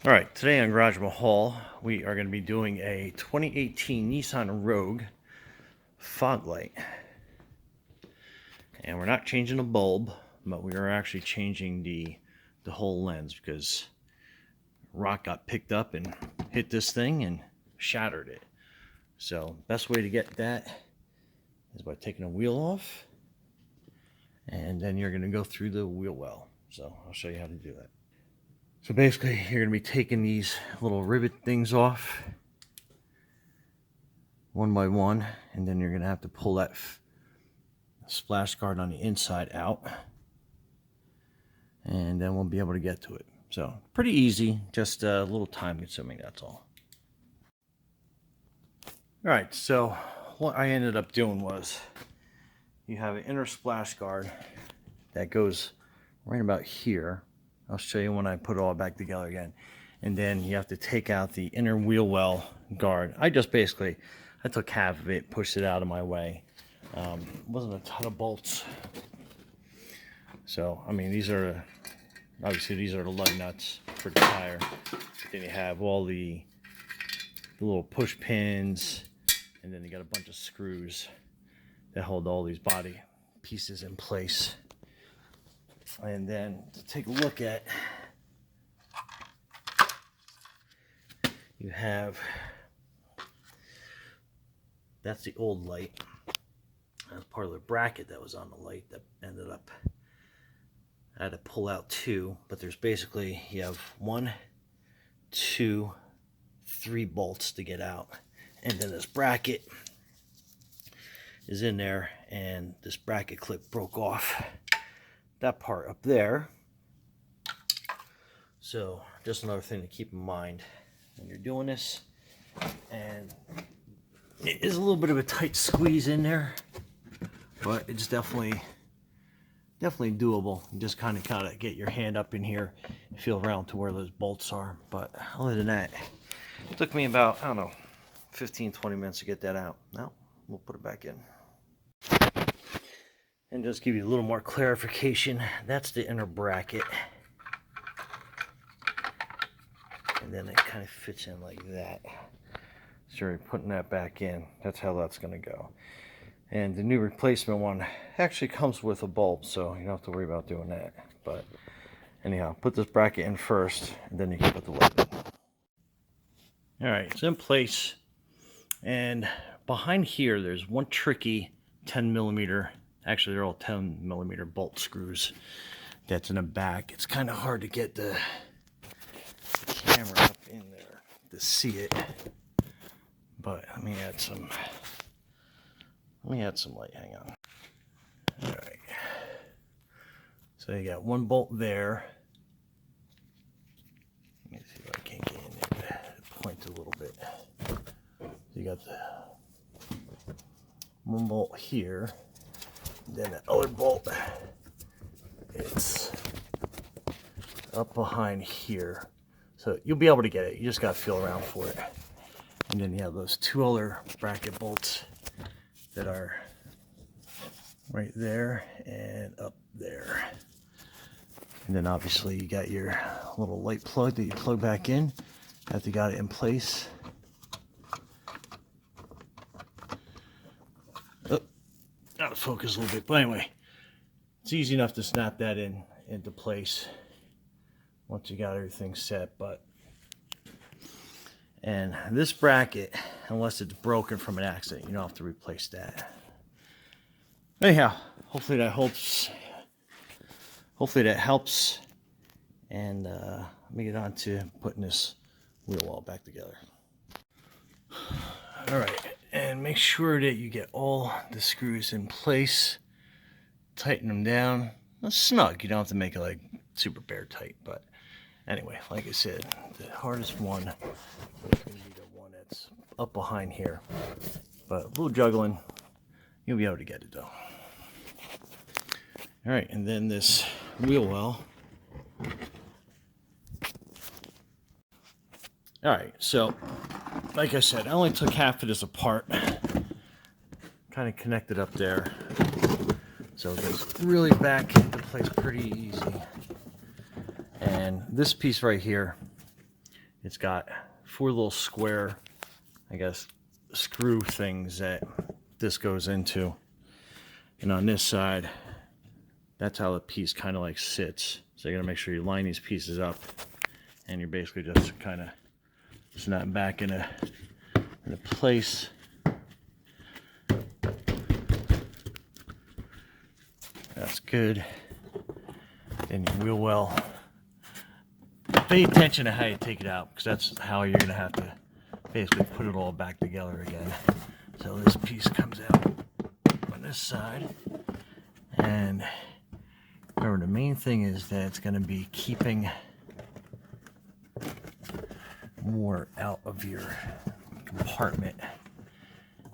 All right, today on Garage Mahal, we are going to be doing a 2018 Nissan Rogue fog light. And we're not changing the bulb, but we are actually changing the whole lens because rock got picked up and hit this thing and shattered it. So best way to get that is by taking a wheel off, and then you're going to go through the wheel well. So I'll show you how to do that. So basically, you're going to be taking these little rivet things off one by one, and then you're going to have to pull that splash guard on the inside out, and then we'll be able to get to it. So pretty easy, just a little time consuming, that's all. All right, so what I ended up doing was you have an inner splash guard that goes right about here. I'll show you when I put it all back together again. And then you have to take out the inner wheel well guard. I took half of it, pushed it out of my way. Wasn't a ton of bolts. So, I mean, obviously these are the lug nuts for the tire. Then you have all the little push pins, and then you got a bunch of screws that hold all these body pieces in place. And then to take a look at, you have, that's the old light. That's part of the bracket that was on the light that ended up, I had to pull out two, but there's basically, you have 1, 2, 3 bolts to get out. And then this bracket is in there, and this bracket clip broke off that part up there. So just another thing to keep in mind when you're doing this. And it is a little bit of a tight squeeze in there, but it's definitely doable. You just kind of gotta get your hand up in here and feel around to where those bolts are. But other than that, it took me about, I don't know, 15-20 minutes to get that out. Now we'll put it back in. And just give you a little more clarification, that's the inner bracket. And then it kind of fits in like that. So you're putting that back in. That's how that's going to go. And the new replacement one actually comes with a bulb, so you don't have to worry about doing that. But anyhow, put this bracket in first, and then you can put the light in. All right, it's in place. And behind here, there's one tricky 10mm. Actually, they're all 10mm bolt screws that's in the back. It's kind of hard to get the camera up in there to see it, but let me add some light. Hang on. All right, so you got one bolt there. Let me see if I can get in there to point a little bit. So you got the one bolt here. Then the other bolt, it's up behind here. So you'll be able to get it. You just got to feel around for it. And then you have those two other bracket bolts that are right there and up there. And then obviously you got your little light plug that you plug back in after you got it in place. Out of focus a little bit, but anyway, it's easy enough to snap that into place once you got everything set. And this bracket, unless it's broken from an accident, you don't have to replace that. Anyhow, hopefully that helps. And let me get on to putting this wheel well back together. All right. And make sure that you get all the screws in place. Tighten them down. It's snug. You don't have to make it like super bear tight. But anyway, like I said, the hardest one is going to be the one that's up behind here. But a little juggling, you'll be able to get it though. All right, and then this wheel well. All right, so like I said, I only took half of this apart, kind of connected up there, so it goes really back into place pretty easy. And this piece right here it's got 4 little square, I guess, screw things that this goes into. And on this side, that's how the piece kind of like sits. So you gotta make sure you line these pieces up, and you're basically just kind of snap back into place. That's good. Then your wheel well. Pay attention to how you take it out, because that's how you're gonna have to basically put it all back together again. So this piece comes out on this side, and remember the main thing is that it's gonna be keeping more out of your compartment,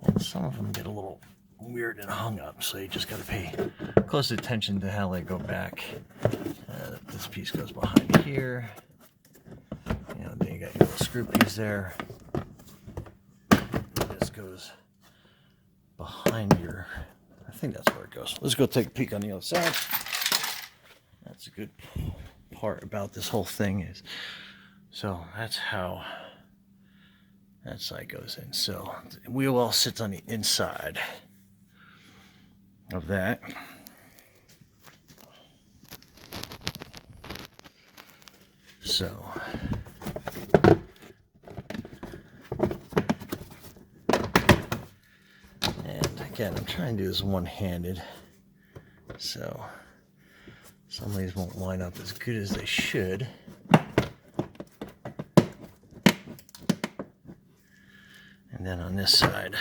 and some of them get a little weird and hung up, so you just got to pay close attention to how they go back. This piece goes behind here, then you got your little screw piece there. This goes behind your, I think that's where it goes. Let's go take a peek on the other side. That's a good part about this whole thing is, so that's how that side goes in. So the wheel well sits on the inside of that. So and again, I'm trying to do this one-handed, so some of these won't line up as good as they should. And then on this side,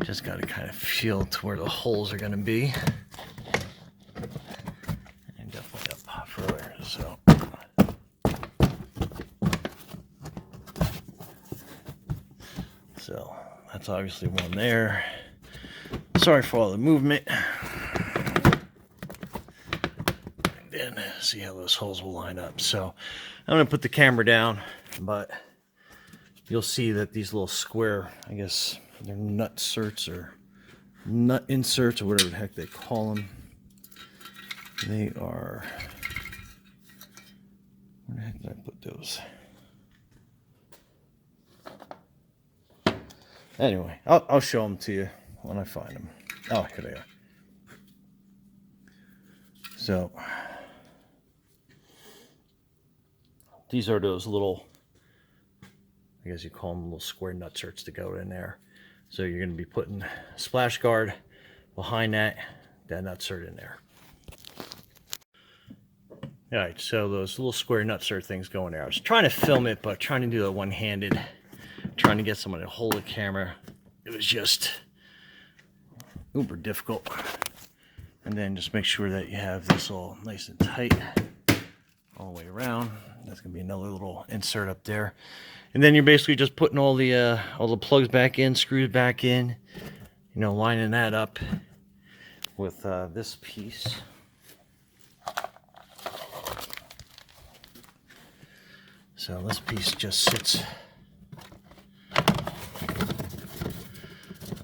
just got to kind of feel to where the holes are going to be, and definitely up further. So that's obviously one there. Sorry for all the movement. And then see how those holes will line up. So I'm going to put the camera down, but you'll see that these little square, I guess they're nut inserts or whatever the heck they call them. They are, where the heck did I put those? Anyway, I'll show them to you when I find them. Oh, here they are. So these are those little, I guess you call them little square nut inserts to go in there. So you're going to be putting a splash guard behind that nut insert in there. All right, so those little square nut insert things go in there. I was trying to film it, but trying to do it one-handed, trying to get someone to hold the camera. It was just uber difficult. And then just make sure that you have this all nice and tight all the way around. That's gonna be another little insert up there. And then you're basically just putting all the plugs back in, screws back in, lining that up with this piece. So this piece just sits on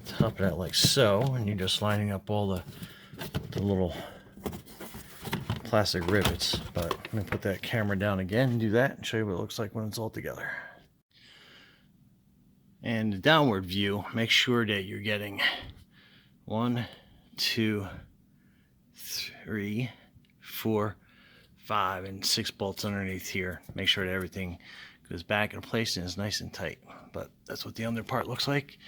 top of that like so, and you're just lining up all the little plastic rivets. But I'm going to put that camera down again and do that and show you what it looks like when it's all together. And the downward view, make sure that you're getting 1, 2, 3, 4, 5, and 6 bolts underneath here. Make sure that everything goes back in place and is nice and tight. But that's what the under part looks like.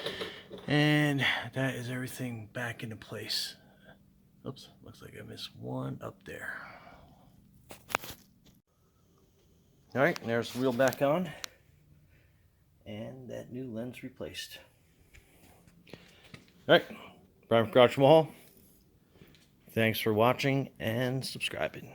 And that is everything back into place. Oops, looks like I missed one up there. All right, there's the wheel back on. And that new lens replaced. All right, Brian from Garage Mahal. Thanks for watching and subscribing.